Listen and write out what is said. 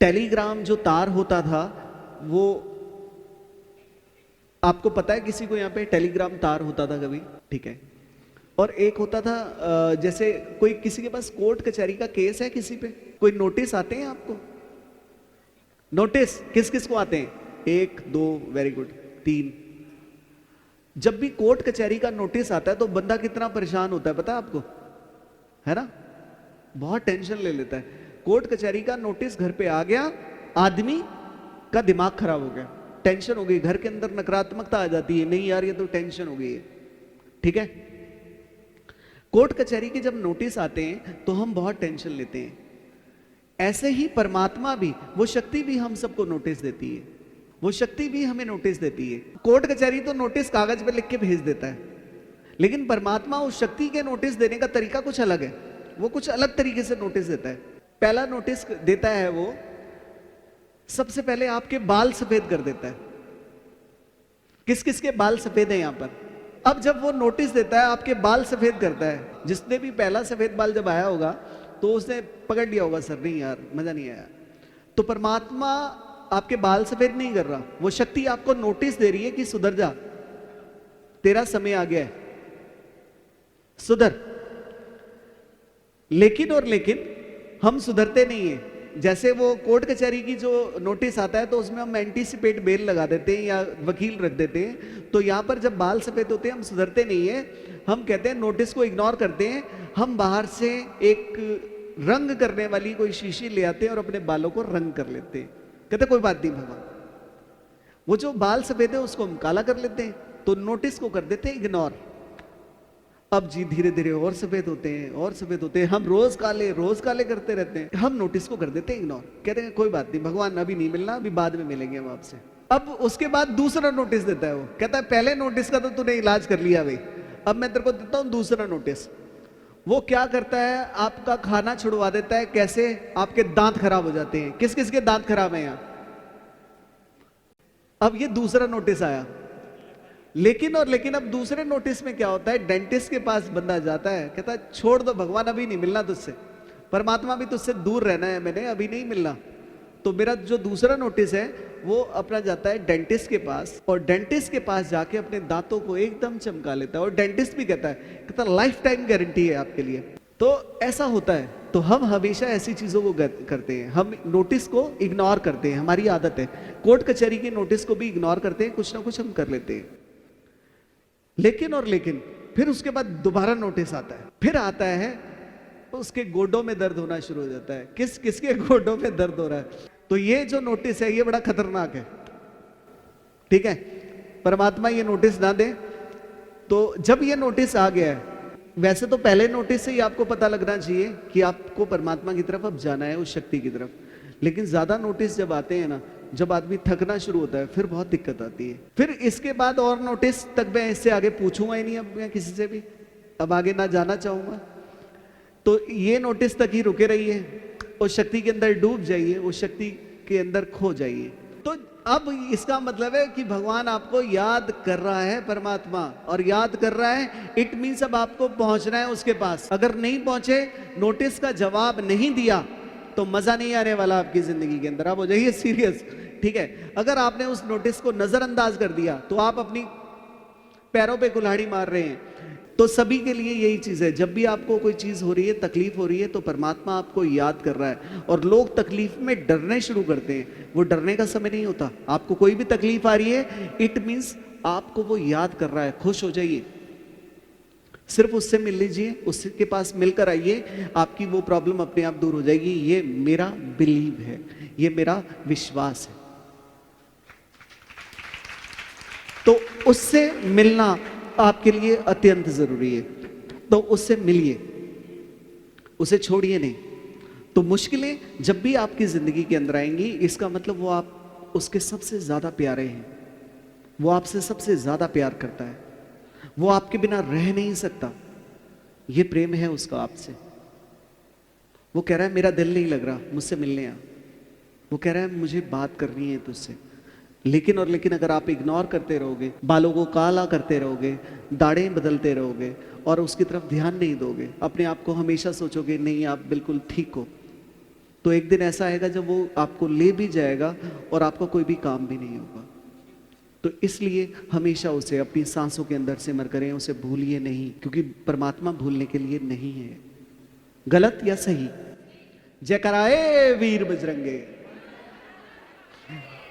Telegram जो तार होता था वो, आपको पता है किसी को यहाँ पे टेलीग्राम तार होता था कभी? ठीक है। और एक होता था जैसे कोई किसी के पास कोर्ट कचहरी का केस है, किसी पे कोई नोटिस आते हैं आपको? नोटिस किस किस को आते हैं? 1 2 वेरी गुड 3। जब भी कोर्ट कचहरी का नोटिस आता है तो बंदा कितना परेशान होता है पता है आपको? है ना? बहुत टेंशन ले लेता है। कोर्ट कचहरी का नोटिस घर पे आ गया, आदमी का दिमाग खराब हो गया, टेंशन हो गई, घर के अंदर नकारात्मकता आ जाती है, नहीं यार ये तो टेंशन हो गई है। ठीक है। कोर्ट कचहरी के जब नोटिस आते हैं तो हम बहुत टेंशन लेते हैं। ऐसे ही परमात्मा भी, वो शक्ति भी हम सबको नोटिस देती है, वो शक्ति भी हमें नोटिस देती है। कोर्ट कचहरी तो नोटिस कागज पे लिख के भेज देता है, लेकिन परमात्मा उस शक्ति के नोटिस देने का तरीका कुछ अलग है। वो कुछ अलग तरीके से नोटिस देता है। पहला नोटिस देता है वो, सबसे पहले आपके बाल सफेद कर देता है। किस किस के बाल सफेद है यहां पर? अब जब वो नोटिस देता है आपके बाल सफेद करता है, जिसने भी पहला सफेद बाल जब आया होगा तो उसने पकड़ लिया होगा, सर नहीं यार मजा नहीं आया। तो परमात्मा आपके बाल सफेद नहीं कर रहा, वो शक्ति आपको नोटिस दे रही है कि सुधर जा, तेरा समय आ गया है, सुधर। लेकिन हम सुधरते नहीं है। जैसे वो कोर्ट कचहरी की जो नोटिस आता है तो उसमें हम एंटीसिपेट बेल लगा देते हैं या वकील रख देते हैं। तो यहां पर जब बाल सफेद होते हैं हम सुधरते नहीं है, हम कहते हैं नोटिस को इग्नोर करते हैं। हम बाहर से एक रंग करने वाली कोई शीशी ले आते हैं और अपने बालों को रंग कर लेते हैं, कहते कोई बात नहीं भगवान, वो जो बाल सफेद है उसको हम काला कर लेते हैं, तो नोटिस को कर देते हैं इग्नोर। अब जी धीरे धीरे और सफेद होते हैं और सफेद होते हैं, हम रोज काले करते रहते हैं, हम नोटिस को कर देते हैं इग्नोर, कहते हैं कोई बात नहीं भगवान अभी नहीं मिलना, अभी बाद में मिलेंगे हम आपसे। अब उसके बाद दूसरा नोटिस देता है वो, कहता है पहले नोटिस का तो तूने इलाज कर लिया भाई, अब मैं तेरे को देता हूं दूसरा नोटिस। वो क्या करता है, आपका खाना छुड़वा देता है। कैसे? आपके दांत खराब हो जाते हैं। किस किस के दांत खराब है यहां? अब ये दूसरा नोटिस आया। लेकिन अब दूसरे नोटिस में क्या होता है, डेंटिस्ट के पास बंदा जाता है, कहता है छोड़ दो भगवान अभी नहीं मिलना तुझसे, परमात्मा भी तुझसे दूर रहना है, मैंने अभी नहीं मिलना। तो मेरा जो दूसरा नोटिस है वो अपना जाता है डेंटिस्ट के पास, और डेंटिस्ट के पास जाके अपने दांतों को एकदम चमका लेता है। और डेंटिस्ट भी कहता है लाइफ टाइम गारंटी है आपके लिए। तो ऐसा होता है। तो हम हमेशा ऐसी चीजों को करते हैं, हम नोटिस को इग्नोर करते हैं, हमारी आदत है। कोर्ट कचहरी के नोटिस को भी इग्नोर करते हैं, कुछ ना कुछ हम कर लेते हैं। लेकिन फिर उसके बाद दोबारा नोटिस आता है, फिर आता है, उसके गोडों में दर्द होना शुरू हो जाता है। किसके गोडों में दर्द हो रहा है? तो ये जो नोटिस है ये बड़ा खतरनाक है। ठीक है, परमात्मा ये नोटिस ना दे। तो जब ये नोटिस आ गया है, वैसे तो पहले नोटिस से ही आपको पता लगना चाहिए कि आपको परमात्मा की तरफ अब जाना है, उस शक्ति की तरफ। लेकिन ज्यादा नोटिस जब आते हैं ना, जब आदमी थकना शुरू होता है, फिर बहुत दिक्कत आती है। फिर इसके बाद और नोटिस तक मैं इससे आगे पूछूंगा ही नहीं, अब मैं किसी से भी अब आगे ना जाना चाहूंगा। तो ये नोटिस तक ही रुके रहिए, उस शक्ति के अंदर डूब जाइए, उस शक्ति के अंदर खो जाइए। तो अब इसका मतलब है कि भगवान आपको याद कर रहा है, परमात्मा, और याद कर रहा है, इट मीन्स अब आपको पहुंचना है उसके पास। अगर नहीं पहुंचे, नोटिस का जवाब नहीं दिया, तो मजा नहीं आने वाला आपकी जिंदगी के अंदर। आप हो जाइए सीरियस। ठीक है, अगर आपने उस नोटिस को नजरअंदाज कर दिया तो आप अपनी पैरों पे कुल्हाड़ी मार रहे हैं। तो सभी के लिए यही चीज है, जब भी आपको कोई चीज हो रही है, तकलीफ हो रही है, तो परमात्मा आपको याद कर रहा है। और लोग तकलीफ में डरने शुरू करते हैं, वो डरने का समय नहीं होता। आपको कोई भी तकलीफ आ रही है, इट मीन्स आपको वो याद कर रहा है। खुश हो जाइए, सिर्फ उससे मिल लीजिए, उसके पास मिलकर आइए, आपकी वो प्रॉब्लम अपने आप दूर हो जाएगी। ये मेरा बिलीव है, ये मेरा विश्वास है। तो उससे मिलना आपके लिए अत्यंत जरूरी है। तो उससे मिलिए, उसे छोड़िए नहीं। तो मुश्किलें जब भी आपकी जिंदगी के अंदर आएंगी, इसका मतलब वो आप उसके सबसे ज्यादा प्यारे हैं, वो आपसे सबसे ज्यादा प्यार करता है, वो आपके बिना रह नहीं सकता। ये प्रेम है उसका आपसे। वो कह रहा है मेरा दिल नहीं लग रहा, मुझसे मिलने आ। वो कह रहा है मुझे बात करनी है तुझसे। लेकिन अगर आप इग्नोर करते रहोगे, बालों को काला करते रहोगे, दाढ़ें बदलते रहोगे और उसकी तरफ ध्यान नहीं दोगे, अपने आप को हमेशा सोचोगे नहीं आप बिल्कुल ठीक हो, तो एक दिन ऐसा आएगा जब वो आपको ले भी जाएगा और आपका कोई भी काम भी नहीं होगा। तो इसलिए हमेशा उसे अपनी सांसों के अंदर सिमर करें, उसे भूलिए नहीं, क्योंकि परमात्मा भूलने के लिए नहीं है। गलत या सही? जय कराए वीर बजरंगे।